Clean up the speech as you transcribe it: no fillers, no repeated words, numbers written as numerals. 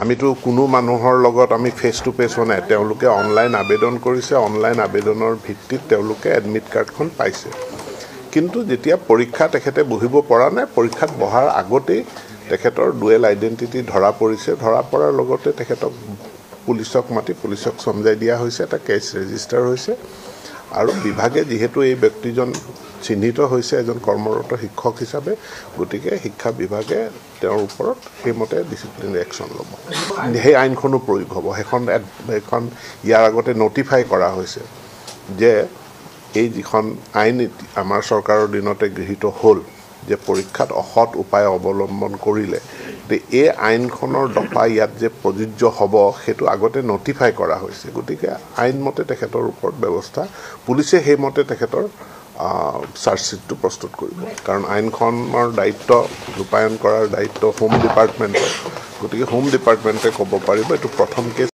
আমিতো কোনো মানুহৰ লগত আমি ফেচ টু ফেচ হোৱা নাই তেওঁলোকে অনলাইন আবেদন কৰিছে অনলাইন আবেদনৰ ভিত্তিত তেওঁলোকে এডমিট কাৰ্ডখন পাইছে কিন্তু যেতিয়া পৰীক্ষা তেখেতে বহিব পৰা নাই পৰীক্ষাত বহাৰ আগতেই তেখেতৰ ডুৱেল আইডেন্টিটি ধৰা পৰিছে ধৰা পৰাৰ লগতে তেখেতক পুলিচক মাতি পুলিচক সমজাই দিয়া হৈছে এটা কেছ ৰেজিষ্টাৰ হৈছে আৰু বিভাগে যেহেতু এই ব্যক্তিজন চিহ্নিত হৈছে এজন কৰ্মৰত শিক্ষক হিচাপে গতিকে শিক্ষা বিভাগে তেওঁৰ ওপৰত সেইমতে ডিসিপ্লিনাৰী একশ্যন ল'ব সেই আইনখনো প্ৰয়োগ হ'ব এখন ইয়াৰ আগতে নটিফাই কৰা হৈছে যে এই যিখন আইন আমাৰ চৰকাৰৰ দিনতে গৃহীত হ'ল যে পৰীক্ষাত অসৎ উপায় অৱলম্বন কৰিলে এই আইনখনৰ দফা ইয়াত যে প্ৰযোজ্য হ'ব সেইটো আগতে নটিফাই কৰা হৈছে গতিকে আইনমতে তেখেতৰ ওপৰত ব্যৱস্থা পুলিচে সেইমতে তেখেতৰ চাৰ্জশ্বিটটো প্ৰস্তুত কৰিব কাৰণ আইনখনৰ দায়িত্ব ৰূপায়ণ কৰাৰ দায়িত্ব হোম ডিপাৰ্টমেণ্টৰ গতিকে হোম ডিপাৰ্টমেণ্টে ক'ব পাৰিব এইটো প্ৰথম কেছ